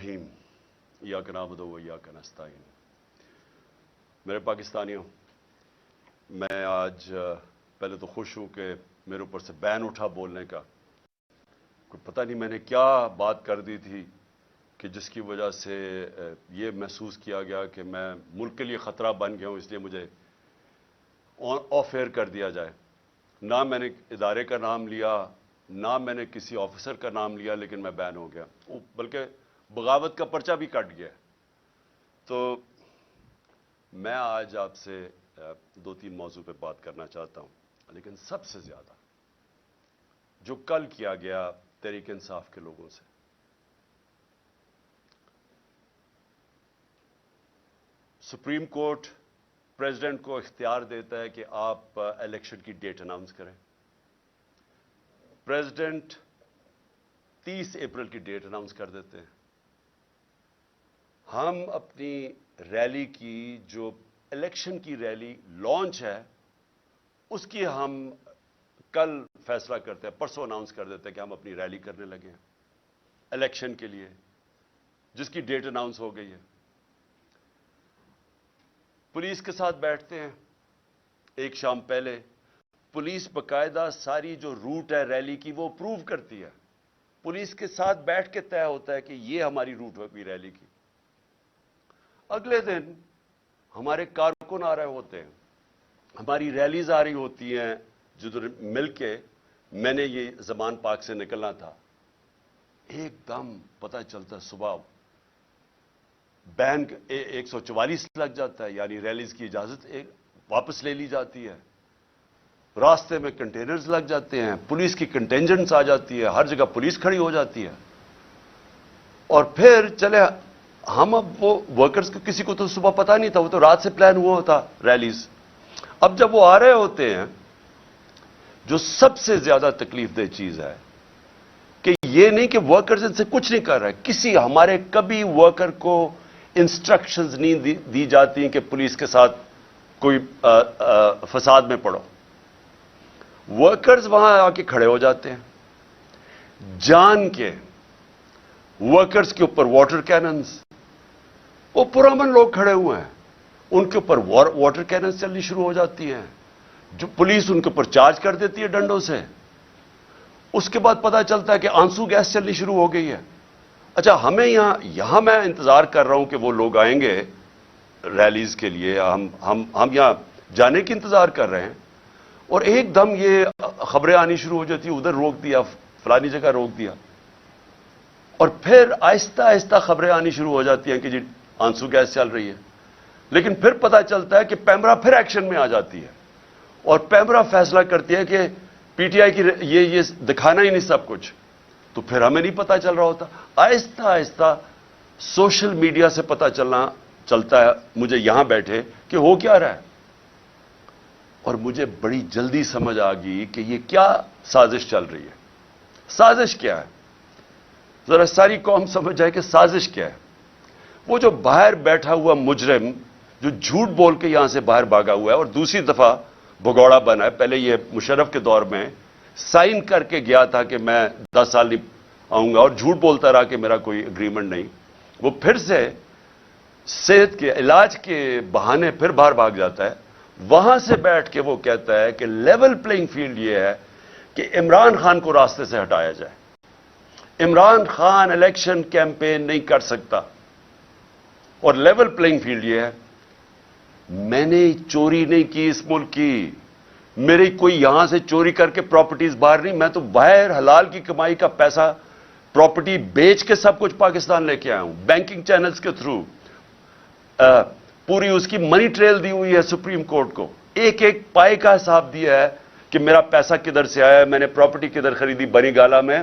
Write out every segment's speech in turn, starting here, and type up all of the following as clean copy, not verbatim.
الرحیم ایاک نعبد و ایاک نستعین۔ میرے پاکستانیوں، میں آج پہلے تو خوش ہوں کہ میرے اوپر سے بین اٹھا بولنے کا۔ کوئی پتہ نہیں میں نے کیا بات کر دی تھی کہ جس کی وجہ سے یہ محسوس کیا گیا کہ میں ملک کے لیے خطرہ بن گیا ہوں، اس لیے مجھے آف ایئر کر دیا جائے۔ نہ میں نے ادارے کا نام لیا، نہ میں نے کسی آفیسر کا نام لیا، لیکن میں بین ہو گیا، بلکہ بغاوت کا پرچہ بھی کٹ گیا۔ تو میں آج آپ سے دو تین موضوع پہ بات کرنا چاہتا ہوں، لیکن سب سے زیادہ جو کل کیا گیا تحریک انصاف کے لوگوں سے۔ سپریم کورٹ پریزیڈنٹ کو اختیار دیتا ہے کہ آپ الیکشن کی ڈیٹ اناؤنس کریں۔ پریزیڈنٹ 30 اپریل کی ڈیٹ اناؤنس کر دیتے ہیں۔ ہم اپنی ریلی کی جو الیکشن کی ریلی لانچ ہے، اس کی ہم کل فیصلہ کرتے ہیں، پرسوں اناؤنس کر دیتے ہیں کہ ہم اپنی ریلی کرنے لگے ہیں الیکشن کے لیے، جس کی ڈیٹ اناؤنس ہو گئی ہے۔ پولیس کے ساتھ بیٹھتے ہیں ایک شام پہلے، پولیس باقاعدہ ساری جو روٹ ہے ریلی کی وہ اپروو کرتی ہے۔ پولیس کے ساتھ بیٹھ کے طے ہوتا ہے کہ یہ ہماری روٹ ہوگی ریلی کی۔ اگلے دن ہمارے کارکن آ رہے ہوتے ہیں، ہماری ریلیز آ رہی ہوتی ہیں، جدھر مل کے میں نے یہ زمان پاک سے نکلنا تھا۔ ایک دم پتہ چلتا صبح بین 144 لگ جاتا ہے، یعنی ریلیز کی اجازت واپس لے لی جاتی ہے۔ راستے میں کنٹینرز لگ جاتے ہیں، پولیس کی کنٹینجنٹس آ جاتی ہے، ہر جگہ پولیس کھڑی ہو جاتی ہے۔ اور پھر چلے ہم، اب وہ ورکرز کو کسی کو تو صبح پتہ نہیں تھا، وہ تو رات سے پلان ہوا ہوتا ریلیز۔ اب جب وہ آ رہے ہوتے ہیں، جو سب سے زیادہ تکلیف دہ چیز ہے کہ یہ نہیں کہ ورکرز ان سے کچھ نہیں کر رہے، کسی ہمارے کبھی ورکر کو انسٹرکشنز نہیں دی جاتی کہ پولیس کے ساتھ کوئی فساد میں پڑو۔ ورکرز وہاں آ کے کھڑے ہو جاتے ہیں، جان کے ورکرز کے اوپر واٹر کیننز، وہ پرامن لوگ کھڑے ہوئے ہیں، ان کے اوپر واٹر کیننز چلنی شروع ہو جاتی ہیں، جو پولیس ان کے اوپر چارج کر دیتی ہے ڈنڈوں سے۔ اس کے بعد پتہ چلتا ہے کہ آنسو گیس چلنی شروع ہو گئی ہے۔ اچھا، ہمیں یہاں میں انتظار کر رہا ہوں کہ وہ لوگ آئیں گے ریلیز کے لیے، ہم یہاں جانے کی انتظار کر رہے ہیں، اور ایک دم یہ خبریں آنی شروع ہو جاتی ہیں، ادھر روک دیا، فلانی جگہ روک دیا، اور پھر آہستہ آہستہ خبریں آنی شروع ہو جاتی ہیں کہ جی آنسو گیس چل رہی ہے۔ لیکن پھر پتہ چلتا ہے کہ پیمرا پھر ایکشن میں آ جاتی ہے، اور پیمرا فیصلہ کرتی ہے کہ پی ٹی آئی کی یہ دکھانا ہی نہیں سب کچھ، تو پھر ہمیں نہیں پتہ چل رہا ہوتا۔ آہستہ آہستہ سوشل میڈیا سے پتہ چلتا ہے مجھے یہاں بیٹھے کہ ہو کیا رہا ہے، اور مجھے بڑی جلدی سمجھ آ گئی کہ یہ کیا سازش چل رہی ہے۔ سازش کیا ہے؟ ذرا ساری قوم سمجھ جائے کہ سازش کیا ہے۔ وہ جو باہر بیٹھا ہوا مجرم جو جھوٹ بول کے یہاں سے باہر بھاگا ہوا ہے اور دوسری دفعہ بھگوڑا بنا ہے، پہلے یہ مشرف کے دور میں سائن کر کے گیا تھا کہ میں 10 سال نہیں آؤں گا، اور جھوٹ بولتا رہا کہ میرا کوئی اگریمنٹ نہیں، وہ پھر سے صحت کے علاج کے بہانے پھر باہر بھاگ جاتا ہے۔ وہاں سے بیٹھ کے وہ کہتا ہے کہ لیول پلینگ فیلڈ یہ ہے کہ عمران خان کو راستے سے ہٹایا جائے، عمران خان الیکشن کیمپین نہیں کر سکتا، اور لیول پلینگ فیلڈ یہ ہے میں نے چوری نہیں کی اس ملک کی، میری کوئی یہاں سے چوری کر کے پراپرٹیز باہر نہیں، میں تو باہر حلال کی کمائی کا پیسہ پراپرٹی بیچ کے سب کچھ پاکستان لے کے آیا ہوں، بینکنگ چینلز کے تھرو، پوری اس کی منی ٹریل دی ہوئی ہے سپریم کورٹ کو، ایک ایک پائے کا حساب دیا ہے کہ میرا پیسہ کدھر سے آیا ہے، میں نے پراپرٹی کدھر خریدی، بنی گالا میں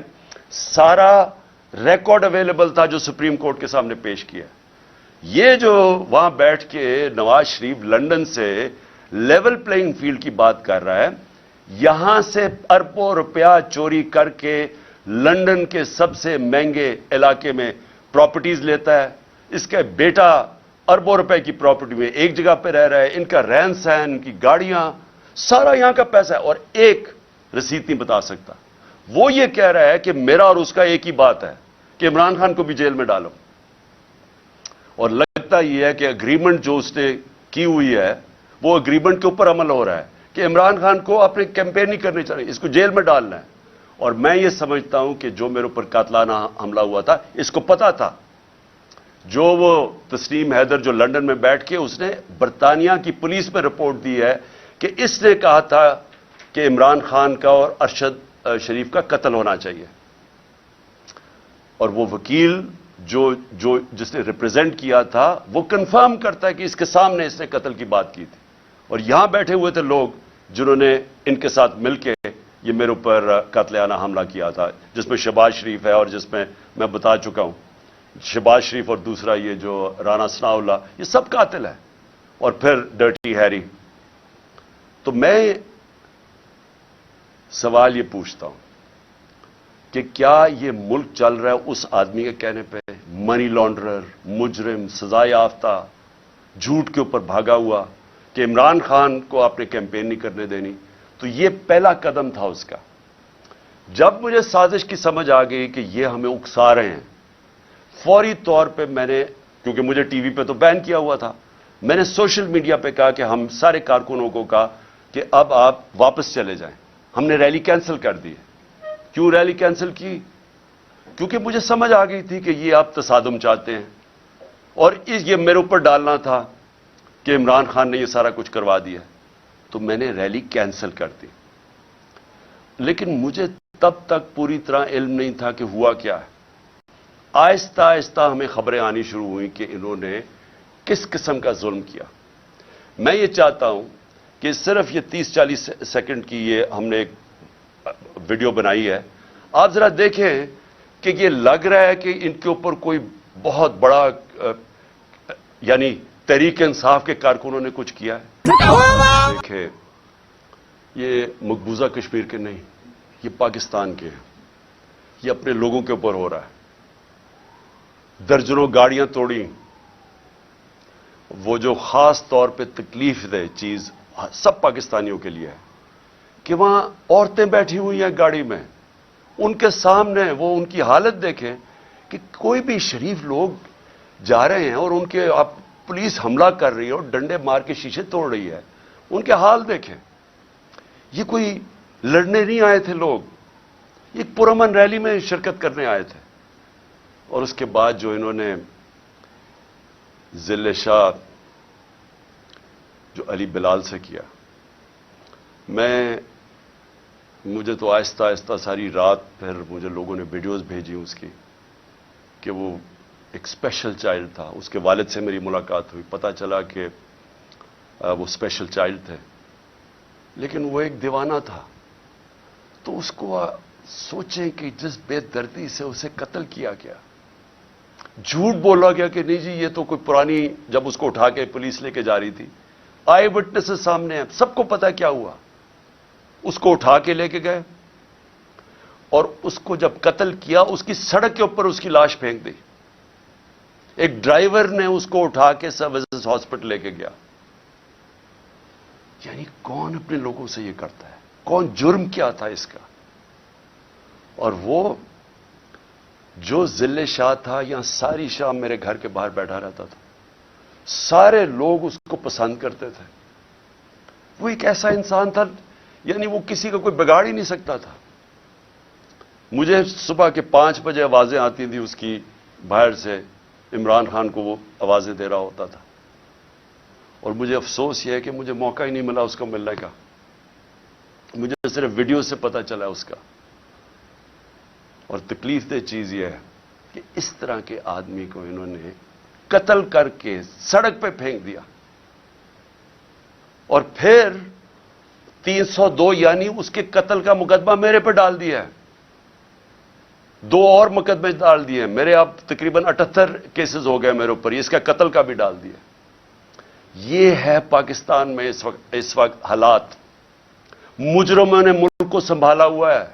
سارا ریکارڈ اویلیبل تھا جو سپریم کورٹ کے سامنے پیش کیا۔ یہ جو وہاں بیٹھ کے نواز شریف لندن سے لیول پلینگ فیلڈ کی بات کر رہا ہے، یہاں سے اربوں روپیہ چوری کر کے لندن کے سب سے مہنگے علاقے میں پراپرٹیز لیتا ہے، اس کا بیٹا اربوں روپے کی پراپرٹی میں ایک جگہ پہ رہ رہا ہے، ان کا رہن سہن، ان کی گاڑیاں، سارا یہاں کا پیسہ ہے، اور ایک رسید نہیں بتا سکتا۔ وہ یہ کہہ رہا ہے کہ میرا اور اس کا ایک ہی بات ہے کہ عمران خان کو بھی جیل میں ڈالو۔ اور لگتا یہ ہے کہ اگریمنٹ جو اس نے کی ہوئی ہے وہ اگریمنٹ کے اوپر عمل ہو رہا ہے کہ عمران خان کو اپنے کیمپین نہیں کرنی چاہیے, اس کو جیل میں ڈالنا ہے. اور میں یہ سمجھتا ہوں کہ جو میرے اوپر قاتلانہ حملہ ہوا تھا اس کو پتا تھا. جو وہ تسنیم حیدر جو لندن میں بیٹھ کے اس نے برطانیہ کی پولیس میں رپورٹ دی ہے کہ اس نے کہا تھا کہ عمران خان کا اور ارشد شریف کا قتل ہونا چاہیے. اور وہ وکیل جس نے ریپرزینٹ کیا تھا وہ کنفرم کرتا ہے کہ اس کے سامنے اس نے قتل کی بات کی تھی. اور یہاں بیٹھے ہوئے تھے لوگ جنہوں نے ان کے ساتھ مل کے یہ میرے اوپر قاتلانہ حملہ کیا تھا, جس میں شہباز شریف ہے اور جس میں میں بتا چکا ہوں شہباز شریف اور دوسرا یہ جو رانا ثناء اللہ, یہ سب قاتل ہے. اور پھر ڈرٹی ہیری. تو میں سوال یہ پوچھتا ہوں کہ کیا یہ ملک چل رہا ہے اس آدمی کے کہنے پہ؟ منی لانڈرر, مجرم, سزا یافتہ, جھوٹ کے اوپر بھاگا ہوا کہ عمران خان کو آپ نے کیمپین نہیں کرنے دینی. تو یہ پہلا قدم تھا اس کا. جب مجھے سازش کی سمجھ آ گئی کہ یہ ہمیں اکسا رہے ہیں, فوری طور پہ میں نے, کیونکہ مجھے ٹی وی پہ تو بین کیا ہوا تھا, میں نے سوشل میڈیا پہ کہا کہ ہم سارے کارکنوں کو کہا کہ اب آپ واپس چلے جائیں. ہم نے ریلی کینسل کر دی. کیوں ریلی کینسل کی؟ کیونکہ مجھے سمجھ آ گئی تھی کہ یہ آپ تصادم چاہتے ہیں اور یہ میرے اوپر ڈالنا تھا کہ عمران خان نے یہ سارا کچھ کروا دیا. تو میں نے ریلی کینسل کر دی. لیکن مجھے تب تک پوری طرح علم نہیں تھا کہ ہوا کیا ہے. آہستہ آہستہ ہمیں خبریں آنی شروع ہوئیں کہ انہوں نے کس قسم کا ظلم کیا. میں یہ چاہتا ہوں کہ صرف یہ 30-40 سیکنڈ کی یہ ہم نے ایک ویڈیو بنائی ہے, آپ ذرا دیکھیں کہ یہ لگ رہا ہے کہ ان کے اوپر کوئی بہت بڑا یعنی تحریک انصاف کے کارکنوں نے کچھ کیا ہے. دیکھیں, یہ مقبوضہ کشمیر کے نہیں, یہ پاکستان کے ہیں. یہ اپنے لوگوں کے اوپر ہو رہا ہے. درجنوں گاڑیاں توڑی. وہ جو خاص طور پہ تکلیف دہ چیز سب پاکستانیوں کے لیے ہے کہ وہاں عورتیں بیٹھی ہوئی ہیں گاڑی میں, ان کے سامنے وہ ان کی حالت دیکھیں کہ کوئی بھی شریف لوگ جا رہے ہیں اور ان کے آپ پولیس حملہ کر رہی ہے اور ڈنڈے مار کے شیشے توڑ رہی ہے. ان کے حال دیکھیں. یہ کوئی لڑنے نہیں آئے تھے لوگ, یہ پرامن ریلی میں شرکت کرنے آئے تھے. اور اس کے بعد جو انہوں نے ذل شاہ جو علی بلال سے کیا, مجھے تو آہستہ آہستہ ساری رات پھر مجھے لوگوں نے ویڈیوز بھیجی اس کی کہ وہ ایک اسپیشل چائلڈ تھا. اس کے والد سے میری ملاقات ہوئی, پتہ چلا کہ وہ اسپیشل چائلڈ تھے لیکن وہ ایک دیوانہ تھا. تو اس کو سوچیں کہ جس بے دردی سے اسے قتل کیا گیا, جھوٹ بولا گیا کہ نہیں جی یہ تو کوئی پرانی, جب اس کو اٹھا کے پولیس لے کے جا رہی تھی, آئی وٹنسز سامنے ہیں, سب کو پتا کیا ہوا. اس کو اٹھا کے لے کے گئے اور اس کو جب قتل کیا اس کی سڑک کے اوپر اس کی لاش پھینک دی. ایک ڈرائیور نے اس کو اٹھا کے سروسز ہاسپٹل لے کے گیا. یعنی کون اپنے لوگوں سے یہ کرتا ہے؟ کون؟ جرم کیا تھا اس کا؟ اور وہ جو ذل شاہ تھا, یہاں ساری شام میرے گھر کے باہر بیٹھا رہتا تھا, سارے لوگ اس کو پسند کرتے تھے. وہ ایک ایسا انسان تھا یعنی وہ کسی کا کوئی بگاڑ ہی نہیں سکتا تھا. مجھے صبح کے 5 بجے آوازیں آتی تھیں اس کی باہر سے, عمران خان کو وہ آوازیں دے رہا ہوتا تھا. اور مجھے افسوس یہ ہے کہ مجھے موقع ہی نہیں ملا اس کو ملنے کا. مجھے صرف ویڈیو سے پتہ چلا اس کا. اور تکلیف دہ چیز یہ ہے کہ اس طرح کے آدمی کو انہوں نے قتل کر کے سڑک پہ پھینک دیا. اور پھر 302 یعنی اس کے قتل کا مقدمہ میرے پہ ڈال دیا ہے. 2 اور مقدمے ڈال دیے میرے. اب تقریباً 78 کیسز ہو گئے میرے اوپر. اس کا قتل کا بھی ڈال دیا. یہ ہے پاکستان میں اس وقت حالات. مجرموں نے ملک کو سنبھالا ہوا ہے.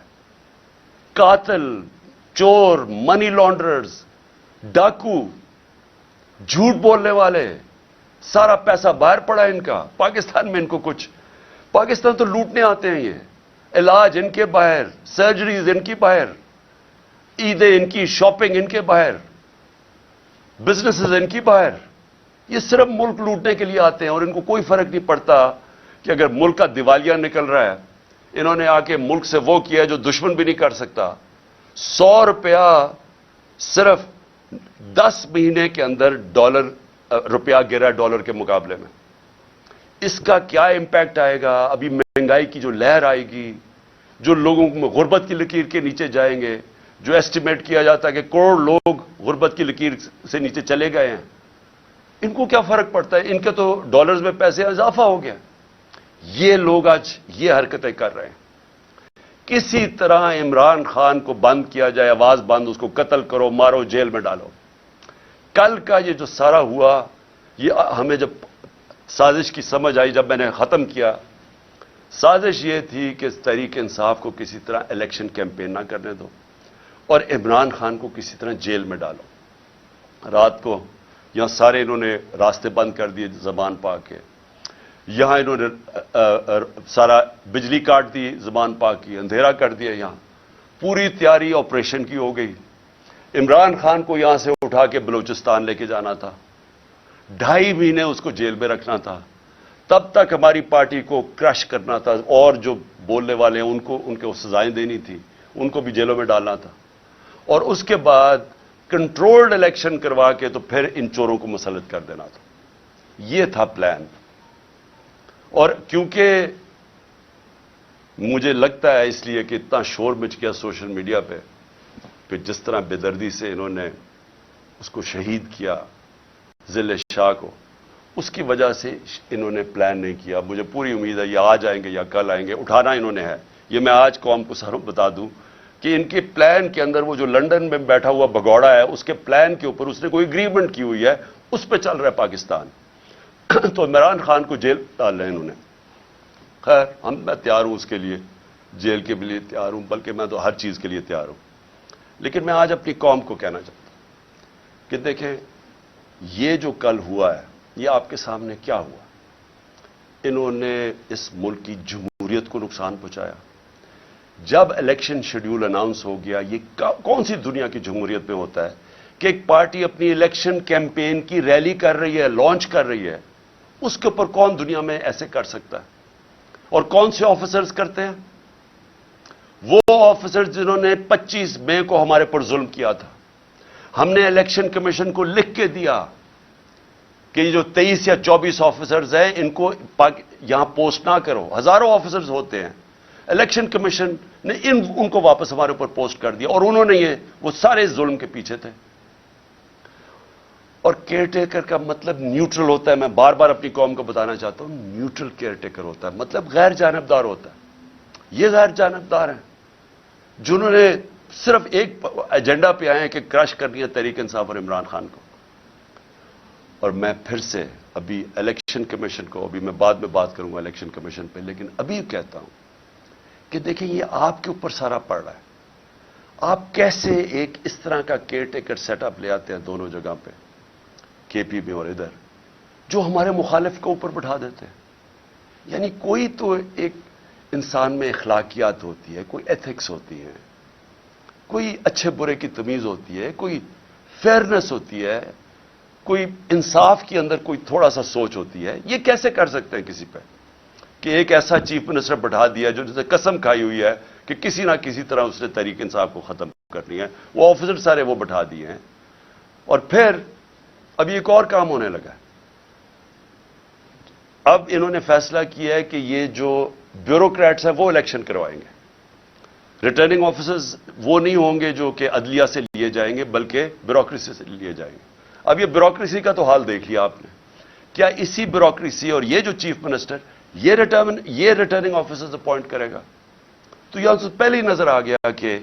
قاتل, چور, منی لانڈررز, ڈاکو, جھوٹ بولنے والے, سارا پیسہ باہر پڑا ان کا. پاکستان میں ان کو کچھ, پاکستان تو لوٹنے آتے ہیں. یہ علاج ان کے باہر, سرجریز ان کی باہر, عیدیں ان کی, شاپنگ ان کے باہر. بزنسز ان کی باہر. یہ صرف ملک لوٹنے کے لیے آتے ہیں اور ان کو کوئی فرق نہیں پڑتا کہ اگر ملک کا دیوالیہ نکل رہا ہے. انہوں نے آ کے ملک سے وہ کیا جو دشمن بھی نہیں کر سکتا. 100 روپیہ صرف 10 مہینے کے اندر روپیہ گرا ڈالر کے مقابلے میں. اس کا کیا امپیکٹ آئے گا؟ ابھی مہنگائی کی جو لہر آئے گی، جو لوگوں میں غربت کی لکیر کے نیچے جائیں گے، جو ایسٹیمیٹ کیا جاتا ہے کہ کروڑ لوگ غربت کی لکیر سے نیچے چلے گئے ہیں، ان کو کیا فرق پڑتا ہے؟ ان کے تو ڈالرز میں پیسے اضافہ ہو گیا. یہ لوگ آج یہ حرکتیں کر رہے ہیں. کسی طرح عمران خان کو بند کیا جائے، آواز بند، اس کو قتل کرو، مارو، جیل میں ڈالو. کل کا یہ جو سارا ہوا، یہ ہمیں جب سازش کی سمجھ آئی، جب میں نے ختم کیا، سازش یہ تھی کہ تحریک انصاف کو کسی طرح الیکشن کیمپین نہ کرنے دو اور عمران خان کو کسی طرح جیل میں ڈالو. رات کو یہاں سارے انہوں نے راستے بند کر دیے زبان پا کے. یہاں انہوں نے سارا بجلی کاٹ دی زبان پا کی، اندھیرا کر دیا. یہاں پوری تیاری آپریشن کی ہو گئی. عمران خان کو یہاں سے اٹھا کے بلوچستان لے کے جانا تھا. 2.5 مہینے اس کو جیل میں رکھنا تھا. تب تک ہماری پارٹی کو کرش کرنا تھا اور جو بولنے والے ہیں ان کو سزائیں دینی تھی، ان کو بھی جیلوں میں ڈالنا تھا. اور اس کے بعد کنٹرولڈ الیکشن کروا کے تو پھر ان چوروں کو مسلط کر دینا تھا. یہ تھا پلان. اور کیونکہ مجھے لگتا ہے اس لیے کہ اتنا شور مچ گیا سوشل میڈیا پہ کہ جس طرح بے دردی سے انہوں نے اس کو شہید کیا، ذل شاہ کو، اس کی وجہ سے انہوں نے پلان نہیں کیا. مجھے پوری امید ہے یہ آج آئیں گے یا کل آئیں گے. اٹھانا انہوں نے ہے. یہ میں آج قوم کو ساروں بتا دوں کہ ان کے پلان کے اندر وہ جو لندن میں بیٹھا ہوا بگوڑا ہے، اس کے پلان کے اوپر اس نے کوئی اگریمنٹ کی ہوئی ہے، اس پہ چل رہا ہے پاکستان. تو عمران خان کو جیل ڈال رہے ہیں انہوں نے. خیر میں تیار ہوں اس کے لیے، جیل کے لیے تیار ہوں، بلکہ میں تو ہر چیز کے لیے تیار ہوں. لیکن میں آج اپنی قوم کو کہنا چاہتا ہوں کہ دیکھیں یہ جو کل ہوا ہے، یہ آپ کے سامنے کیا ہوا. انہوں نے اس ملک کی جمہوریت کو نقصان پہنچایا. جب الیکشن شیڈیول اناؤنس ہو گیا، یہ کون سی دنیا کی جمہوریت میں ہوتا ہے کہ ایک پارٹی اپنی الیکشن کیمپین کی ریلی کر رہی ہے، لانچ کر رہی ہے؟ اس کے اوپر کون دنیا میں ایسے کر سکتا ہے؟ اور کون سے آفیسرز کرتے ہیں؟ وہ آفیسرز جنہوں نے 25 مئی کو ہمارے پر ظلم کیا تھا. ہم نے الیکشن کمیشن کو لکھ کے دیا کہ یہ جو 23 یا 24 آفیسرز ہیں ان کو یہاں پوسٹ نہ کرو. ہزاروں آفیسرز ہوتے ہیں. الیکشن کمیشن نے ان کو واپس ہمارے اوپر پوسٹ کر دیا اور انہوں نے وہ سارے ظلم کے پیچھے تھے. اور کیئر ٹیکر کا مطلب نیوٹرل ہوتا ہے. میں بار بار اپنی قوم کو بتانا چاہتا ہوں، نیوٹرل کیئر ٹیکر ہوتا ہے، مطلب غیر جانبدار ہوتا ہے. یہ غیر جانبدار ہیں جنہوں نے صرف ایک ایجنڈا پہ آئے ہیں کہ کرش کرنی ہے تحریک انصاف اور عمران خان کو. اور میں پھر سے ابھی الیکشن کمیشن کو، ابھی میں بعد میں بات کروں گا الیکشن کمیشن پہ، لیکن ابھی کہتا ہوں کہ دیکھیں یہ آپ کے اوپر سارا پڑ رہا ہے. آپ کیسے ایک اس طرح کا کیئر ٹیکر سیٹ اپ لے آتے ہیں دونوں جگہ پہ، کے پی میں اور ادھر، جو ہمارے مخالف کے اوپر بٹھا دیتے ہیں. یعنی کوئی تو ایک انسان میں اخلاقیات ہوتی ہے، کوئی ایتھکس ہوتی ہے، کوئی اچھے برے کی تمیز ہوتی ہے، کوئی فیئرنس ہوتی ہے، کوئی انصاف کے اندر کوئی تھوڑا سا سوچ ہوتی ہے. یہ کیسے کر سکتے ہیں کسی پہ کہ ایک ایسا چیف منسٹر بٹھا دیا جو جسے قسم کھائی ہوئی ہے کہ کسی نہ کسی طرح اس نے تحریک انصاف کو ختم کرنی ہے. وہ آفیسر سارے وہ بٹھا دیے ہیں. اور پھر اب ایک اور کام ہونے لگا ہے. اب انہوں نے فیصلہ کیا ہے کہ یہ جو بیوروکریٹس ہیں وہ الیکشن کروائیں گے. ریٹرننگ آفیسرز وہ نہیں ہوں گے جو کہ عدلیہ سے لیے جائیں گے، بلکہ بیوروکریسی سے لیے جائیں گے. اب یہ بیوروکریسی کا تو حال دیکھ لیا آپ نے. کیا اسی بیوروکریسی اور یہ جو چیف منسٹر یہ ریٹرننگ آفیسرز اپوائنٹ کرے گا؟ تو یہاں سے پہلے ہی نظر آ گیا کہ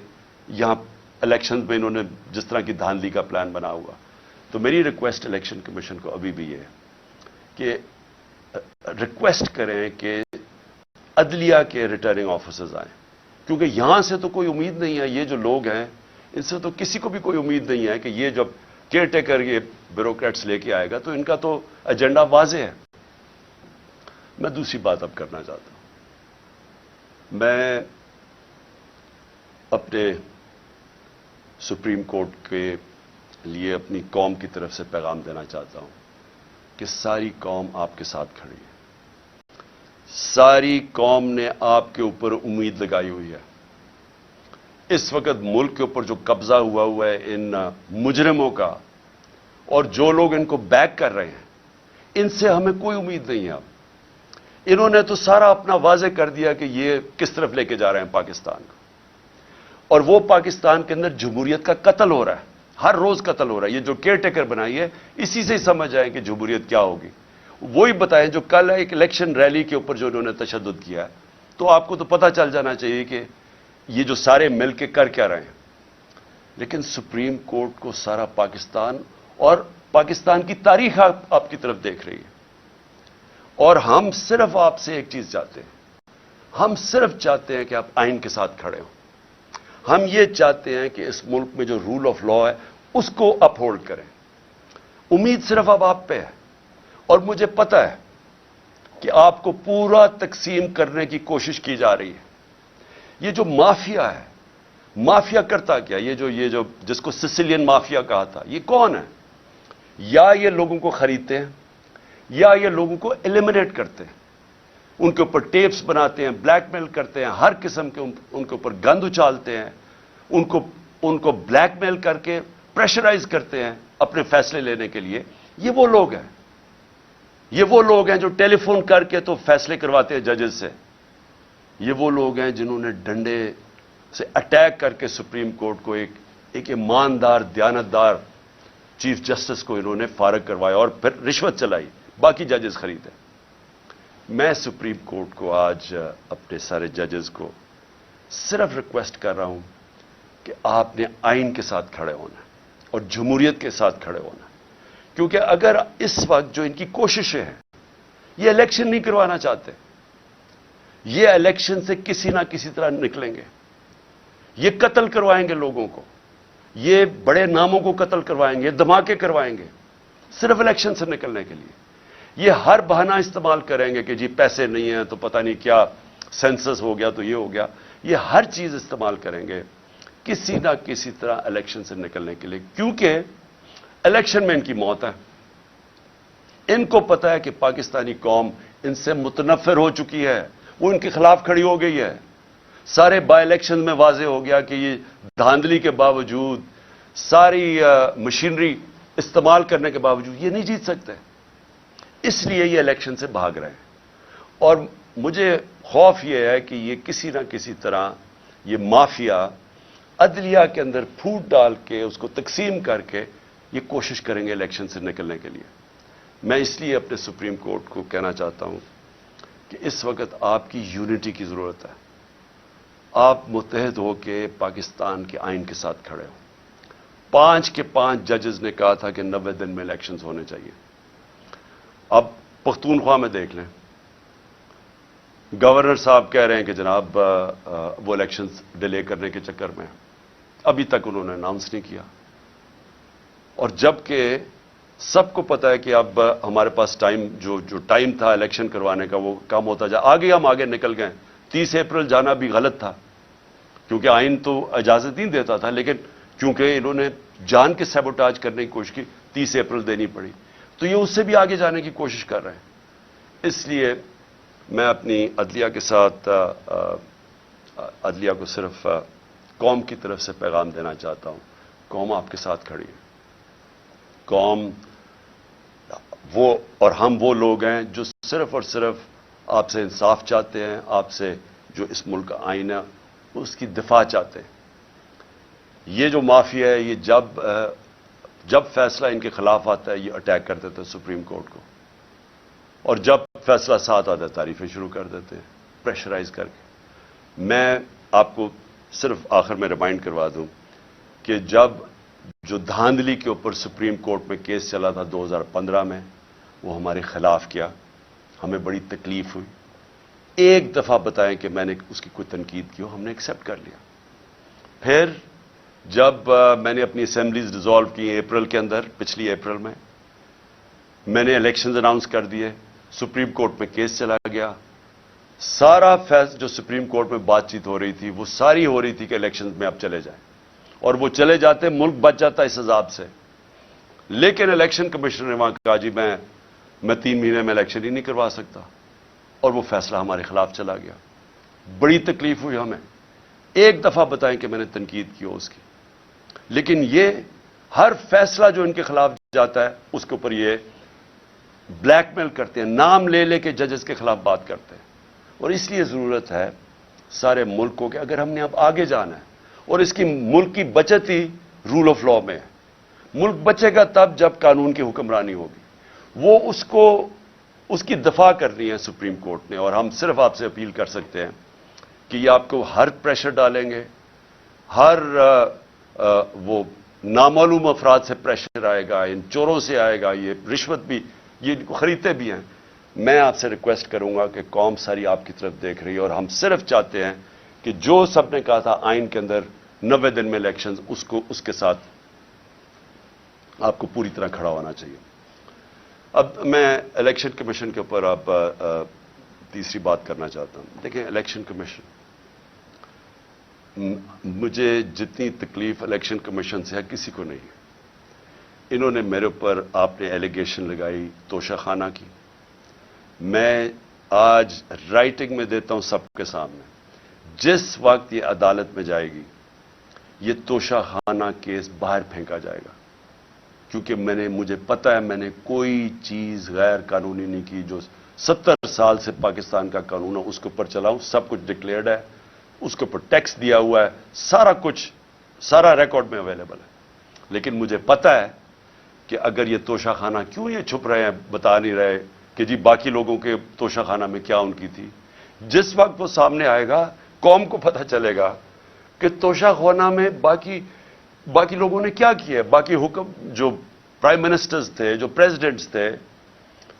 یہاں الیکشن میں انہوں نے جس طرح کی دھاندلی کا پلان بنا ہوا. تو میری ریکویسٹ الیکشن کمیشن کو ابھی بھی یہ ہے کہ ریکویسٹ کریں کہ عدلیہ کے ریٹرننگ آفیسرز آئیں، کیونکہ یہاں سے تو کوئی امید نہیں ہے. یہ جو لوگ ہیں ان سے تو کسی کو بھی کوئی امید نہیں ہے کہ یہ جب کیئر ٹیکر یہ بیوروکریٹس لے کے آئے گا تو ان کا تو ایجنڈا واضح ہے. میں دوسری بات اب کرنا چاہتا ہوں. میں اپنے سپریم کورٹ کے لیے اپنی قوم کی طرف سے پیغام دینا چاہتا ہوں کہ ساری قوم آپ کے ساتھ کھڑی ہے. ساری قوم نے آپ کے اوپر امید لگائی ہوئی ہے. اس وقت ملک کے اوپر جو قبضہ ہوا ہے ان مجرموں کا، اور جو لوگ ان کو بیک کر رہے ہیں، ان سے ہمیں کوئی امید نہیں ہے. اب انہوں نے تو سارا اپنا واضح کر دیا کہ یہ کس طرف لے کے جا رہے ہیں پاکستان کو. اور وہ پاکستان کے اندر جمہوریت کا قتل ہو رہا ہے، ہر روز قتل ہو رہا ہے. یہ جو کیئر ٹیکر بنائی ہے، اسی سے ہی سمجھ آئے کہ جمہوریت کیا ہوگی. وہی بتائیں جو کل ایک الیکشن ریلی کے اوپر جو انہوں نے تشدد کیا ہے، تو آپ کو تو پتہ چل جانا چاہیے کہ یہ جو سارے مل کے کر کیا رہے ہیں. لیکن سپریم کورٹ کو سارا پاکستان اور پاکستان کی تاریخ آپ کی طرف دیکھ رہی ہے. اور ہم صرف آپ سے ایک چیز چاہتے ہیں. ہم صرف چاہتے ہیں کہ آپ آئین کے ساتھ کھڑے ہوں. ہم یہ چاہتے ہیں کہ اس ملک میں جو رول آف لا ہے اس کو اپ ہولڈ کریں. امید صرف اب آپ پہ ہے. اور مجھے پتہ ہے کہ آپ کو پورا تقسیم کرنے کی کوشش کی جا رہی ہے. یہ جو مافیا ہے، مافیا کرتا کیا؟ یہ جو جس کو سسیلین مافیا کہا تھا، یہ کون ہے؟ یا یہ لوگوں کو خریدتے ہیں یا یہ لوگوں کو ایلیمنیٹ کرتے ہیں. ان کے اوپر ٹیپس بناتے ہیں، بلیک میل کرتے ہیں، ہر قسم کے ان کے اوپر گند اچھالتے ہیں، ان کو بلیک میل کر کے پریشرائز کرتے ہیں اپنے فیصلے لینے کے لیے. یہ وہ لوگ ہیں. یہ وہ لوگ ہیں جو ٹیلی فون کر کے تو فیصلے کرواتے ہیں ججز سے. یہ وہ لوگ ہیں جنہوں نے ڈنڈے سے اٹیک کر کے سپریم کورٹ کو ایک ایماندار دیانتدار چیف جسٹس کو انہوں نے فارغ کروایا اور پھر رشوت چلائی، باقی ججز خریدے. میں سپریم کورٹ کو آج اپنے سارے ججز کو صرف ریکویسٹ کر رہا ہوں کہ آپ نے آئین کے ساتھ کھڑے ہونا اور جمہوریت کے ساتھ کھڑے ہونا. کیونکہ اگر اس وقت جو ان کی کوششیں ہیں، یہ الیکشن نہیں کروانا چاہتے، یہ الیکشن سے کسی نہ کسی طرح نکلیں گے. یہ قتل کروائیں گے لوگوں کو، یہ بڑے ناموں کو قتل کروائیں گے، دھماکے کروائیں گے صرف الیکشن سے نکلنے کے لیے. یہ ہر بہانہ استعمال کریں گے کہ جی پیسے نہیں ہیں تو پتہ نہیں کیا سینسس ہو گیا تو یہ ہو گیا. یہ ہر چیز استعمال کریں گے کسی نہ کسی طرح الیکشن سے نکلنے کے لیے. کیونکہ الیکشن میں ان کی موت ہے. ان کو پتہ ہے کہ پاکستانی قوم ان سے متنفر ہو چکی ہے، وہ ان کے خلاف کھڑی ہو گئی ہے. سارے بائی الیکشن میں واضح ہو گیا کہ یہ دھاندلی کے باوجود، ساری مشینری استعمال کرنے کے باوجود یہ نہیں جیت سکتے. اس لیے یہ الیکشن سے بھاگ رہے ہیں. اور مجھے خوف یہ ہے کہ یہ کسی نہ کسی طرح یہ مافیا عدلیہ کے اندر پھوٹ ڈال کے اس کو تقسیم کر کے یہ کوشش کریں گے الیکشن سے نکلنے کے لیے. میں اس لیے اپنے سپریم کورٹ کو کہنا چاہتا ہوں کہ اس وقت آپ کی یونٹی کی ضرورت ہے. آپ متحد ہو کے پاکستان کے آئین کے ساتھ کھڑے ہوں. 5 کے 5 ججز نے کہا تھا کہ 90 دن میں الیکشنز ہونے چاہیے. اب پختونخوا میں دیکھ لیں، گورنر صاحب کہہ رہے ہیں کہ جناب وہ الیکشنز ڈیلے کرنے کے چکر میں ابھی تک انہوں نے اناؤنس نہیں کیا. اور جبکہ سب کو پتا ہے کہ اب ہمارے پاس ٹائم جو ٹائم تھا الیکشن کروانے کا وہ کم ہوتا جا. ہم آگے نکل گئے. 30 اپریل جانا بھی غلط تھا کیونکہ آئین تو اجازت نہیں دیتا تھا، لیکن کیونکہ انہوں نے جان کے سیبوٹاج کرنے کی کوشش کی، 30 اپریل دینی پڑی. تو یہ اس سے بھی آگے جانے کی کوشش کر رہے ہیں. اس لیے میں اپنی عدلیہ کے ساتھ عدلیہ کو صرف قوم کی طرف سے پیغام دینا چاہتا ہوں. قوم آپ کے ساتھ کھڑی ہے. قوم وہ اور ہم وہ لوگ ہیں جو صرف اور صرف آپ سے انصاف چاہتے ہیں، آپ سے جو اس ملک کا آئین ہے اس کی دفاع چاہتے ہیں. یہ جو مافیا ہے یہ جب فیصلہ ان کے خلاف آتا ہے یہ اٹیک کر دیتے ہیں سپریم کورٹ کو، اور جب فیصلہ ساتھ آتا ہے تعریفیں شروع کر دیتے ہیں پریشرائز کر کے. میں آپ کو صرف آخر میں ریمائنڈ کروا دوں کہ جب جو دھاندلی کے اوپر سپریم کورٹ میں کیس چلا تھا 2015 میں، وہ ہمارے خلاف کیا، ہمیں بڑی تکلیف ہوئی. ایک دفعہ بتائیں کہ میں نے اس کی کوئی تنقید کی ہو، ہم نے ایکسیپٹ کر لیا. پھر جب میں نے اپنی اسمبلیز ڈیزالو کی اپریل کے اندر، پچھلی اپریل میں نے الیکشنز اناؤنس کر دیے، سپریم کورٹ میں کیس چلا گیا. سارا جو سپریم کورٹ میں بات چیت ہو رہی تھی وہ ساری ہو رہی تھی کہ الیکشنز میں اب چلے جائیں، اور وہ چلے جاتے، ملک بچ جاتا اس عذاب سے. لیکن الیکشن کمیشنر نے وہاں کہا جی میں 3 مہینے میں الیکشن ہی نہیں کروا سکتا، اور وہ فیصلہ ہمارے خلاف چلا گیا۔ بڑی تکلیف ہوئی ہمیں، ایک دفعہ بتائیں کہ میں نے تنقید کی ہو اس کی، لیکن یہ ہر فیصلہ جو ان کے خلاف جاتا ہے اس کے اوپر یہ بلیک میل کرتے ہیں، نام لے لے کے ججز کے خلاف بات کرتے ہیں۔ اور اس لیے ضرورت ہے سارے ملک کو کہ اگر ہم نے اب آگے جانا ہے، اور اس کی ملک کی بچت ہی رول آف لا میں ہے۔ ملک بچے گا تب جب قانون کی حکمرانی ہوگی، وہ اس کی دفاع کرنی ہے سپریم کورٹ نے، اور ہم صرف آپ سے اپیل کر سکتے ہیں کہ یہ آپ کو ہر پریشر ڈالیں گے، ہر وہ نامعلوم افراد سے پریشر آئے گا، ان چوروں سے آئے گا، یہ رشوت بھی یہ ان کو خریدتے بھی ہیں۔ میں آپ سے ریکویسٹ کروں گا کہ قوم ساری آپ کی طرف دیکھ رہی ہے، اور ہم صرف چاہتے ہیں کہ جو سب نے کہا تھا آئین کے اندر 90 دن میں الیکشنز، اس کے ساتھ آپ کو پوری طرح کھڑا ہونا چاہیے۔ اب میں الیکشن کمیشن کے اوپر اب تیسری بات کرنا چاہتا ہوں۔ دیکھیں، الیکشن کمیشن، مجھے جتنی تکلیف الیکشن کمیشن سے ہے کسی کو نہیں ہے۔ انہوں نے میرے اوپر، آپ نے ایلیگیشن لگائی توشہ خانہ کی، میں آج رائٹنگ میں دیتا ہوں سب کے سامنے، جس وقت یہ عدالت میں جائے گی یہ توشہ خانہ کیس باہر پھینکا جائے گا، کیونکہ مجھے پتہ ہے میں نے کوئی چیز غیر قانونی نہیں کی۔ جو 70 سال سے پاکستان کا قانون ہے اس کے اوپر چلاؤں، سب کچھ ڈکلیئرڈ ہے، اس کے اوپر ٹیکس دیا ہوا ہے، سارا کچھ، سارا ریکارڈ میں اویلیبل ہے۔ لیکن مجھے پتہ ہے کہ اگر یہ توشہ خانہ، کیوں یہ چھپ رہے ہیں، بتا نہیں رہے کہ جی باقی لوگوں کے توشہ خانہ میں کیا ان کی تھی، جس وقت وہ سامنے آئے گا قوم کو پتہ چلے گا کہ توشہ خانہ میں باقی لوگوں نے کیا کیا ہے۔ باقی حکم، جو پرائم منسٹرز تھے، جو پریزیڈنٹس تھے،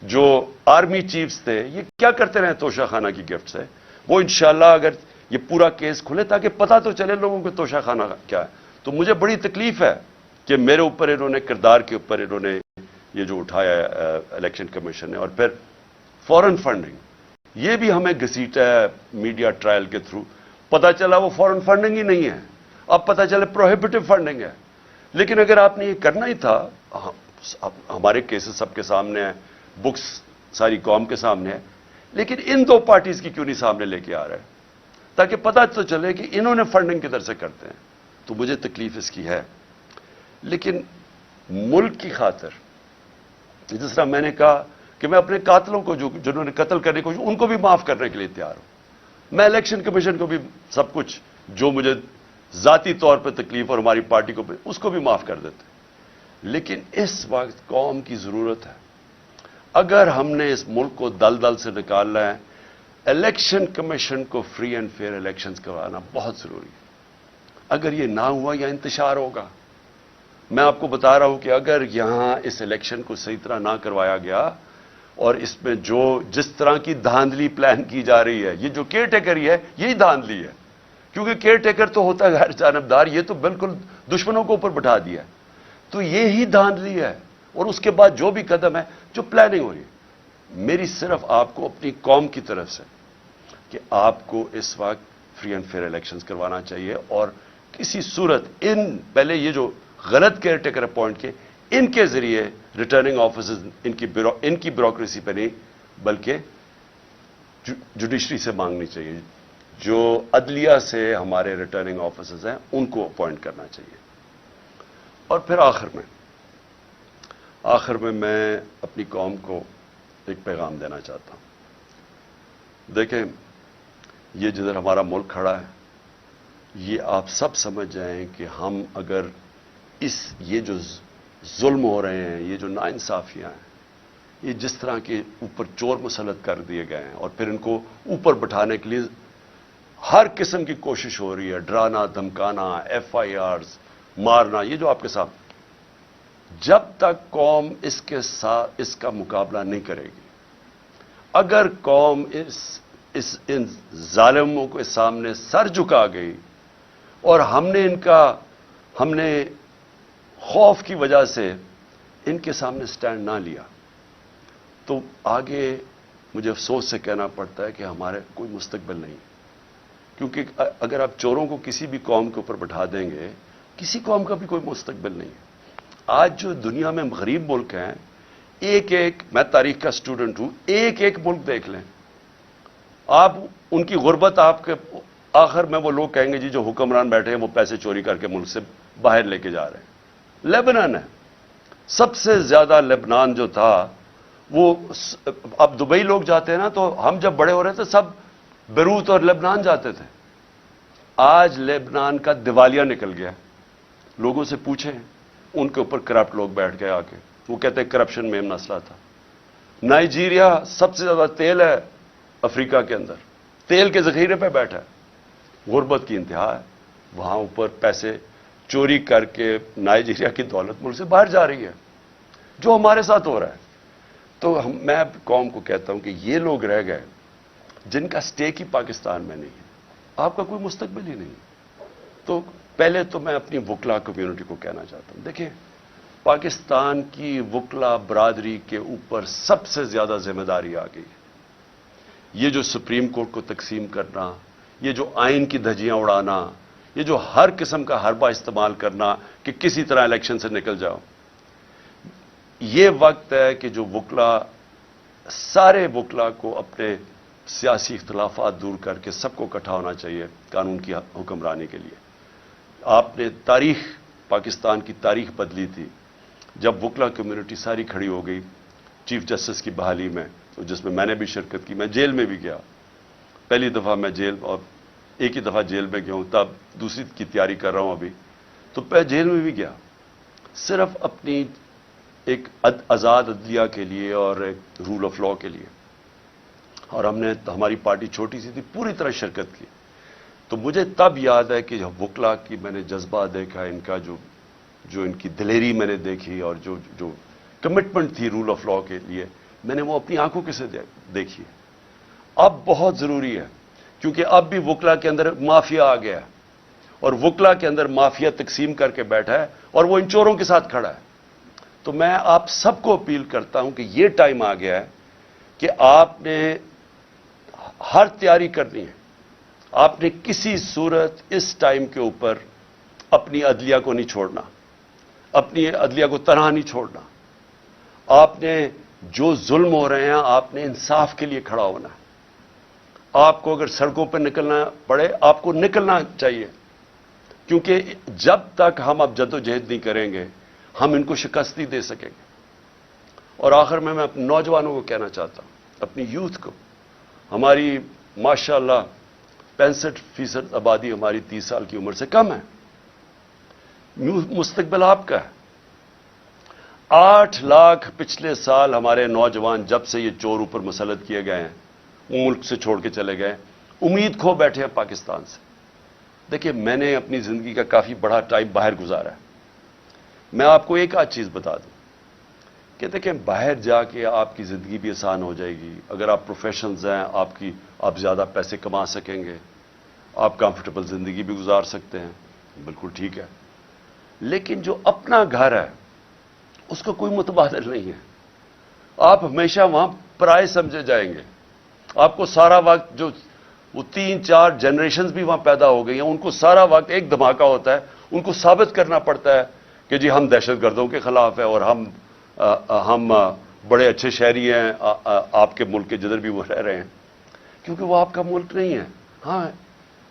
جو آرمی چیفز تھے، یہ کیا کرتے رہے توشہ خانہ کی گفٹ سے۔ وہ انشاءاللہ اگر یہ پورا کیس کھلے تاکہ پتہ تو چلے لوگوں کو توشہ خانہ کیا ہے۔ تو مجھے بڑی تکلیف ہے کہ میرے اوپر انہوں نے، کردار کے اوپر انہوں نے یہ جو اٹھایا ہے الیکشن کمیشن نے، اور پھر فورن فنڈنگ، یہ بھی ہمیں گھسیٹا ہے میڈیا ٹرائل کے تھرو۔ پتہ چلا وہ فورن فنڈنگ ہی نہیں ہے، اب پتہ چلے پروہیبٹو فنڈنگ ہے۔ لیکن اگر آپ نے یہ کرنا ہی تھا، ہمارے کیسز سب کے سامنے ہیں، بکس ساری قوم کے سامنے ہے، لیکن ان دو پارٹیز کی کیوں نہیں سامنے لے کے آ رہے تاکہ پتہ تو چلے کہ انہوں نے فنڈنگ کدھر سے کرتے ہیں۔ تو مجھے تکلیف اس کی ہے، لیکن ملک کی خاطر، جس طرح میں نے کہا کہ میں اپنے قاتلوں کو، جنہوں نے قتل کرنے کو، ان کو بھی معاف کرنے کے لیے تیار ہوں۔ میں الیکشن کمیشن کو بھی سب کچھ جو مجھے ذاتی طور پہ تکلیف اور ہماری پارٹی کو اس کو بھی معاف کر دیتے، لیکن اس وقت قوم کی ضرورت ہے۔ اگر ہم نے اس ملک کو دلدل سے نکالنا ہے، الیکشن کمیشن کو فری اینڈ فیئر الیکشنز کروانا بہت ضروری ہے۔ اگر یہ نہ ہوا یا انتشار ہوگا، میں آپ کو بتا رہا ہوں کہ اگر یہاں اس الیکشن کو صحیح طرح نہ کروایا گیا، اور اس میں جس طرح کی دھاندلی پلان کی جا رہی ہے، یہ جو کیئر ٹیکر ہی ہے، یہی دھاندلی ہے، کیونکہ کیئر ٹیکر تو ہوتا ہے غیر جانبدار، یہ تو بالکل دشمنوں کو اوپر بٹھا دیا ہے، تو یہی دھاندلی ہے۔ اور اس کے بعد جو بھی قدم ہے، جو پلاننگ ہو رہی ہے، میری صرف آپ کو اپنی قوم کی طرف سے کہ آپ کو اس وقت فری اینڈ فیئر الیکشنز کروانا چاہیے، اور کسی صورت پہلے یہ جو غلط کیئر ٹیکر اپوائنٹ کے، ان کے ذریعے ریٹرننگ آفیسرز ان کی بیوروکریسی پہ نہیں، بلکہ جوڈیشری سے مانگنی چاہیے، جو عدلیہ سے ہمارے ریٹرننگ آفیسرز ہیں ان کو اپوائنٹ کرنا چاہیے۔ اور پھر آخر میں میں اپنی قوم کو ایک پیغام دینا چاہتا ہوں۔ دیکھیں، یہ جدھر ہمارا ملک کھڑا ہے، یہ آپ سب سمجھ جائیں کہ ہم اگر یہ جو ظلم ہو رہے ہیں، یہ جو ناانصافیاں ہیں، یہ جس طرح کے اوپر چور مسلط کر دیے گئے ہیں، اور پھر ان کو اوپر بٹھانے کے لیے ہر قسم کی کوشش ہو رہی ہے، ڈرانا، دھمکانا، FIRs مارنا، یہ جو آپ کے ساتھ، جب تک قوم اس کا مقابلہ نہیں کرے گی، اگر قوم ان ظالموں کے سامنے سر جھکا گئی، اور ہم نے خوف کی وجہ سے ان کے سامنے سٹینڈ نہ لیا، تو آگے مجھے افسوس سے کہنا پڑتا ہے کہ ہمارے کوئی مستقبل نہیں، کیونکہ اگر آپ چوروں کو کسی بھی قوم کے اوپر بٹھا دیں گے، کسی قوم کا بھی کوئی مستقبل نہیں ہے۔ آج جو دنیا میں غریب ملک ہیں، ایک میں تاریخ کا اسٹوڈنٹ ہوں، ایک ملک دیکھ لیں آپ، ان کی غربت آپ کے آخر میں وہ لوگ کہیں گے جی جو حکمران بیٹھے ہیں وہ پیسے چوری کر کے ملک سے باہر لے کے جا رہے ہیں۔ لیبنان ہے، سب سے زیادہ لیبنان جو تھا وہ، اب دبئی لوگ جاتے ہیں نا، تو ہم جب بڑے ہو رہے تھے سب بیروت اور لیبنان جاتے تھے۔ آج لیبنان کا دیوالیہ نکل گیا، لوگوں سے پوچھیں ان کے اوپر کرپٹ لوگ بیٹھ گئے آ کے، وہ کہتے ہیں کرپشن میں مسئلہ تھا۔ نائجیریا سب سے زیادہ تیل ہے افریقہ کے اندر، تیل کے ذخیرے پہ بیٹھا ہے، غربت کی انتہا ہے، وہاں اوپر پیسے چوری کر کے نائجیریا کی دولت ملک سے باہر جا رہی ہے، جو ہمارے ساتھ ہو رہا ہے۔ تو میں قوم کو کہتا ہوں کہ یہ لوگ رہ گئے جن کا سٹیک ہی پاکستان میں نہیں ہے، آپ کا کوئی مستقبل ہی نہیں۔ تو پہلے تو میں اپنی وکلا کمیونٹی کو کہنا چاہتا ہوں، دیکھیں پاکستان کی وکلا برادری کے اوپر سب سے زیادہ ذمہ داری آ گئی ہے۔ یہ جو سپریم کورٹ کو تقسیم کرنا، یہ جو آئین کی دھجیاں اڑانا، یہ جو ہر قسم کا حربہ استعمال کرنا کہ کسی طرح الیکشن سے نکل جاؤ، یہ وقت ہے کہ جو وکلا، سارے وکلا کو اپنے سیاسی اختلافات دور کر کے سب کو اکٹھا ہونا چاہیے قانون کی حکمرانی کے لیے۔ آپ نے پاکستان کی تاریخ بدلی تھی جب وکلا کمیونٹی ساری کھڑی ہو گئی چیف جسٹس کی بحالی میں، جس میں نے بھی شرکت کی، میں جیل میں بھی گیا، پہلی دفعہ میں جیل، اور ایک ہی دفعہ جیل میں گیا ہوں، تب دوسری کی تیاری کر رہا ہوں ابھی، تو جیل میں بھی گیا صرف اپنی ایک آزاد عدلیہ کے لیے اور ایک رول آف لاء کے لیے، اور ہم نے، ہماری پارٹی چھوٹی سی تھی، پوری طرح شرکت کی۔ تو مجھے تب یاد ہے کہ وکلا کی میں نے جذبہ دیکھا، ان کا جو ان کی دلیری میں نے دیکھی، اور جو کمٹمنٹ تھی رول آف لاء کے لیے، میں نے وہ اپنی آنکھوں کے سے دیکھی ہے۔ اب بہت ضروری ہے، کیونکہ اب بھی وکلا کے اندر مافیا آ گیا ہے، اور وکلا کے اندر مافیا تقسیم کر کے بیٹھا ہے، اور وہ ان چوروں کے ساتھ کھڑا ہے۔ تو میں آپ سب کو اپیل کرتا ہوں کہ یہ ٹائم آ گیا ہے کہ آپ نے ہر تیاری کرنی ہے، آپ نے کسی صورت اس ٹائم کے اوپر اپنی عدلیہ کو نہیں چھوڑنا، اپنی عدلیہ کو تنہا نہیں چھوڑنا۔ آپ نے جو ظلم ہو رہے ہیں، آپ نے انصاف کے لیے کھڑا ہونا ہے۔ آپ کو اگر سڑکوں پہ نکلنا پڑے، آپ کو نکلنا چاہیے، کیونکہ جب تک ہم اب جدوجہد نہیں کریں گے ہم ان کو شکست نہیں دے سکیں گے۔ اور آخر میں اپنے نوجوانوں کو کہنا چاہتا ہوں، اپنی یوتھ کو، ہماری ماشاءاللہ 65% آبادی ہماری 30 سال کی عمر سے کم ہے، مستقبل آپ کا ہے۔ 8 لاکھ پچھلے سال ہمارے نوجوان جب سے یہ چور اوپر مسلط کیے گئے ہیں، ملک سے چھوڑ کے چلے گئے، امید کھو بیٹھے ہیں پاکستان سے۔ دیکھیں میں نے اپنی زندگی کا کافی بڑا ٹائم باہر گزارا ہے، میں آپ کو ایک آدھ چیز بتا دوں کہ دیکھیں باہر جا کے آپ کی زندگی بھی آسان ہو جائے گی، اگر آپ پروفیشنلز ہیں، آپ زیادہ پیسے کما سکیں گے، آپ کمفرٹیبل زندگی بھی گزار سکتے ہیں، بالکل ٹھیک ہے، لیکن جو اپنا گھر ہے اس کا کوئی متبادل نہیں ہے۔ آپ ہمیشہ وہاں پرائے سمجھے جائیں گے، آپ کو سارا وقت، جو وہ 3-4 جنریشنز بھی وہاں پیدا ہو گئی ہیں، ان کو سارا وقت ایک دھماکہ ہوتا ہے، ان کو ثابت کرنا پڑتا ہے کہ جی ہم دہشت گردوں کے خلاف ہیں، اور ہم بڑے اچھے شہری ہیں آپ کے ملک کے جدھر بھی وہ رہ رہے ہیں، کیونکہ وہ آپ کا ملک نہیں ہے۔ ہاں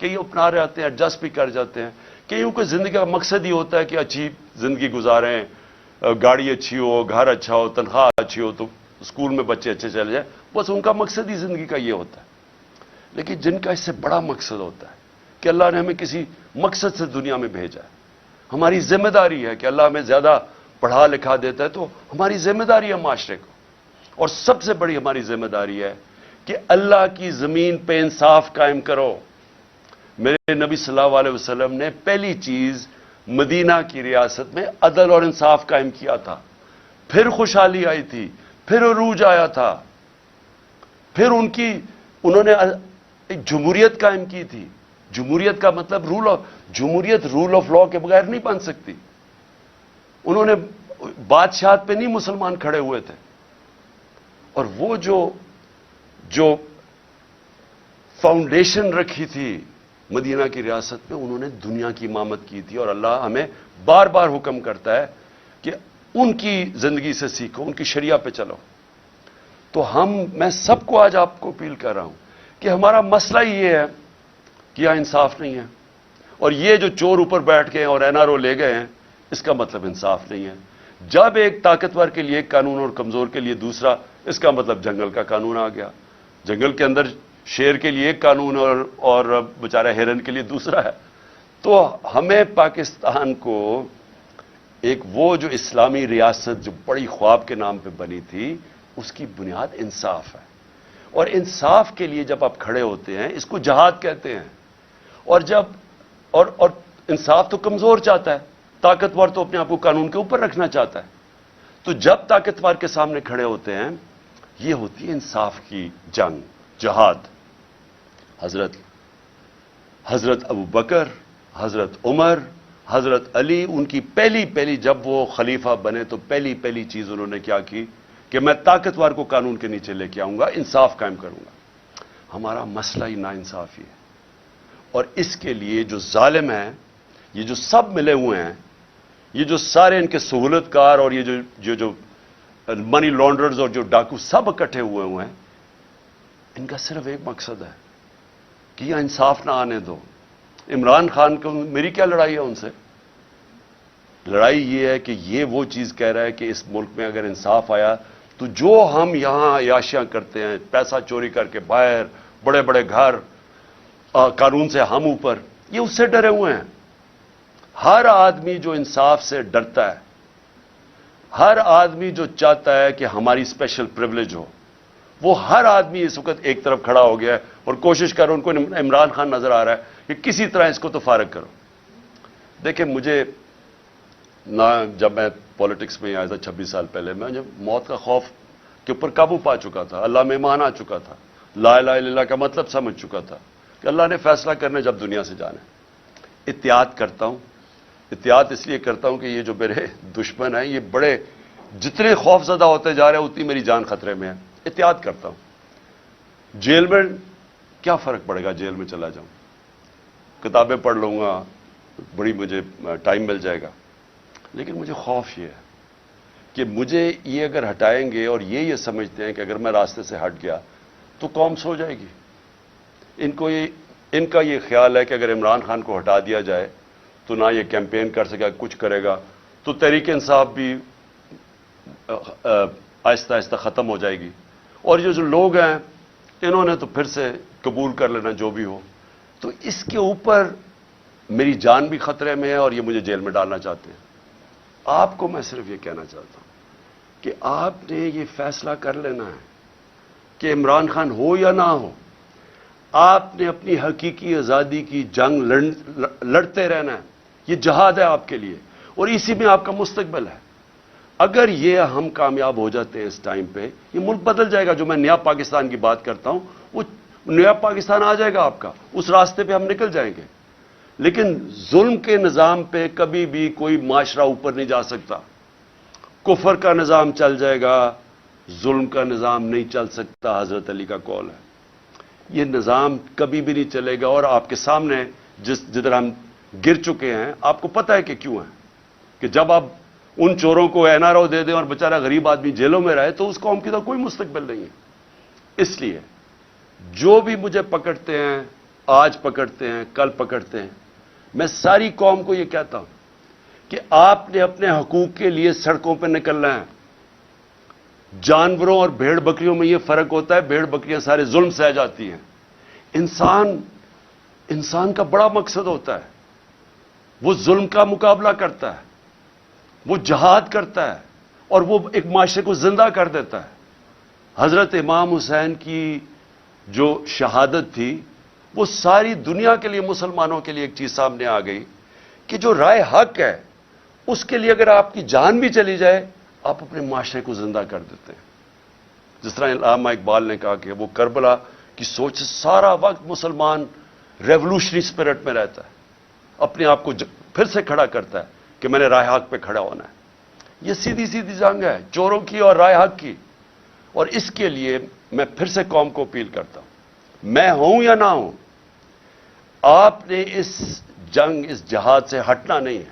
کئی اپنا رہے آتے ہیں، ایڈجسٹ بھی کر جاتے ہیں، کئیوں کو زندگی کا مقصد ہی ہوتا ہے کہ اچھی زندگی گزاریں، گاڑی اچھی ہو، گھر اچھا ہو، تنخواہ اچھی ہو، تو اسکول میں بچے اچھے چلے جائیں، بس ان کا مقصد ہی زندگی کا یہ ہوتا ہے۔ لیکن جن کا اس سے بڑا مقصد ہوتا ہے کہ اللہ نے ہمیں کسی مقصد سے دنیا میں بھیجا ہے، ہماری ذمہ داری ہے کہ اللہ ہمیں زیادہ پڑھا لکھا دیتا ہے تو ہماری ذمہ داری ہے معاشرے کو، اور سب سے بڑی ہماری ذمہ داری ہے کہ اللہ کی زمین پہ انصاف قائم کرو۔ میرے نبی صلی اللہ علیہ وسلم نے پہلی چیز مدینہ کی ریاست میں عدل اور انصاف قائم کیا تھا، پھر خوشحالی آئی تھی، پھر عروج آیا تھا، پھر انہوں نے ایک جمہوریت قائم کی تھی۔ جمہوریت کا مطلب جمہوریت رول آف لاء کے بغیر نہیں بن سکتی۔ انہوں نے بادشاہت پہ نہیں مسلمان کھڑے ہوئے تھے، اور وہ جو فاؤنڈیشن رکھی تھی مدینہ کی ریاست میں، انہوں نے دنیا کی امامت کی تھی۔ اور اللہ ہمیں بار بار حکم کرتا ہے کہ ان کی زندگی سے سیکھو، ان کی شریعہ پہ چلو. تو میں سب کو آج آپ کو اپیل کر رہا ہوں کہ ہمارا مسئلہ یہ ہے کہ یہاں انصاف نہیں ہے، اور یہ جو چور اوپر بیٹھ گئے اور این آر او لے گئے ہیں، اس کا مطلب انصاف نہیں ہے. جب ایک طاقتور کے لیے ایک قانون اور کمزور کے لیے دوسرا، اس کا مطلب جنگل کا قانون آ گیا. جنگل کے اندر شیر کے لیے ایک قانون اور بیچارہ ہرن کے لیے دوسرا ہے. تو ہمیں پاکستان کو ایک وہ جو اسلامی ریاست جو بڑی خواب کے نام پہ بنی تھی، اس کی بنیاد انصاف ہے. اور انصاف کے لیے جب آپ کھڑے ہوتے ہیں، اس کو جہاد کہتے ہیں. اور اور انصاف تو کمزور چاہتا ہے، طاقتور تو اپنے آپ کو قانون کے اوپر رکھنا چاہتا ہے. تو جب طاقتور کے سامنے کھڑے ہوتے ہیں، یہ ہوتی ہے انصاف کی جنگ، جہاد. حضرت ابو بکر، حضرت عمر، حضرت علی، ان کی پہلی جب وہ خلیفہ بنے تو پہلی چیز انہوں نے کیا کی کہ میں طاقتور کو قانون کے نیچے لے کے آؤں گا، انصاف قائم کروں گا. ہمارا مسئلہ ہی ناانصافی ہے. اور اس کے لیے جو ظالم ہیں، یہ جو سب ملے ہوئے ہیں، یہ جو سارے ان کے سہولت کار اور یہ جو منی لانڈرز اور جو ڈاکو سب اکٹھے ہوئے ہیں، ان کا صرف ایک مقصد ہے کہ یہ انصاف نہ آنے دو. عمران خان کو میری کیا لڑائی ہے ان سے؟ لڑائی یہ ہے کہ یہ وہ چیز کہہ رہا ہے کہ اس ملک میں اگر انصاف آیا تو جو ہم یہاں عیاشیاں کرتے ہیں، پیسہ چوری کر کے باہر، بڑے بڑے گھر، قانون سے ہم اوپر، یہ اس سے ڈرے ہوئے ہیں. ہر آدمی جو انصاف سے ڈرتا ہے، ہر آدمی جو چاہتا ہے کہ ہماری اسپیشل پریولیج ہو، وہ ہر آدمی اس وقت ایک طرف کھڑا ہو گیا ہے اور کوشش کر رہا ہے. ان کو عمران خان نظر آ رہا ہے کہ کسی طرح اس کو تو فارغ کرو. دیکھیں، مجھے نہ جب میں پالیٹکس میں آیا تھا 26 سال پہلے، میں جب موت کا خوف کے اوپر قابو پا چکا تھا، اللہ میں ایمان آ چکا تھا، لا الہ الا اللہ کا مطلب سمجھ چکا تھا کہ اللہ نے فیصلہ کرنے جب دنیا سے جانا ہے. احتیاط کرتا ہوں. احتیاط اس لیے کرتا ہوں کہ یہ جو میرے دشمن ہیں، یہ بڑے جتنے خوف زدہ ہوتے جا رہے ہیں اتنی میری جان خطرے میں ہے. احتیاط کرتا ہوں. جیل میں کیا فرق پڑے گا؟ جیل میں چلا جاؤں، کتابیں پڑھ لوں گا، بڑی مجھے ٹائم مل جائے گا. لیکن مجھے خوف یہ ہے کہ مجھے یہ اگر ہٹائیں گے اور یہ سمجھتے ہیں کہ اگر میں راستے سے ہٹ گیا تو قوم سو جائے گی. ان کا یہ خیال ہے کہ اگر عمران خان کو ہٹا دیا جائے تو نہ یہ کیمپین کر سکے، کچھ کرے گا تو تحریک انصاف بھی آہستہ آہستہ ختم ہو جائے گی. اور یہ جو لوگ ہیں انہوں نے تو پھر سے قبول کر لینا جو بھی ہو. تو اس کے اوپر میری جان بھی خطرے میں ہے اور یہ مجھے جیل میں ڈالنا چاہتے ہیں. آپ کو میں صرف یہ کہنا چاہتا ہوں کہ آپ نے یہ فیصلہ کر لینا ہے کہ عمران خان ہو یا نہ ہو، آپ نے اپنی حقیقی آزادی کی جنگ لڑتے رہنا ہے. یہ جہاد ہے آپ کے لیے اور اسی میں آپ کا مستقبل ہے. اگر یہ ہم کامیاب ہو جاتے ہیں اس ٹائم پہ، یہ ملک بدل جائے گا. جو میں نیا پاکستان کی بات کرتا ہوں، وہ نیا پاکستان آ جائے گا آپ کا. اس راستے پہ ہم نکل جائیں گے. لیکن ظلم کے نظام پہ کبھی بھی کوئی معاشرہ اوپر نہیں جا سکتا. کفر کا نظام چل جائے گا، ظلم کا نظام نہیں چل سکتا. حضرت علی کا قول ہے. یہ نظام کبھی بھی نہیں چلے گا. اور آپ کے سامنے جدھر ہم گر چکے ہیں، آپ کو پتہ ہے کہ کیوں ہے. کہ جب آپ ان چوروں کو این آر او دے دیں اور بیچارہ غریب آدمی جیلوں میں رہے تو اس قوم کی تو کوئی مستقبل نہیں ہے. اس لیے جو بھی مجھے پکڑتے ہیں، آج پکڑتے ہیں، کل پکڑتے ہیں، میں ساری قوم کو یہ کہتا ہوں کہ آپ نے اپنے حقوق کے لیے سڑکوں پہ نکلنا ہے. جانوروں اور بھیڑ بکریوں میں یہ فرق ہوتا ہے، بھیڑ بکریاں سارے ظلم سہ جاتی ہیں. انسان کا بڑا مقصد ہوتا ہے، وہ ظلم کا مقابلہ کرتا ہے، وہ جہاد کرتا ہے اور وہ ایک معاشرے کو زندہ کر دیتا ہے. حضرت امام حسین کی جو شہادت تھی، وہ ساری دنیا کے لیے، مسلمانوں کے لیے ایک چیز سامنے آ گئی کہ جو رائے حق ہے اس کے لیے اگر آپ کی جان بھی چلی جائے، آپ اپنے معاشرے کو زندہ کر دیتے ہیں. جس طرح علامہ اقبال نے کہا کہ وہ کربلا کی سوچ سے سارا وقت مسلمان ریولوشنری اسپرٹ میں رہتا ہے، اپنے آپ کو پھر سے کھڑا کرتا ہے کہ میں نے رائے حق پہ کھڑا ہونا ہے. یہ سیدھی سیدھی جنگ ہے چوروں کی اور رائے حق کی. اور اس کے لیے میں پھر سے قوم کو اپیل کرتا ہوں، میں ہوں یا نہ ہوں، آپ نے اس جنگ، اس جہاد سے ہٹنا نہیں ہے.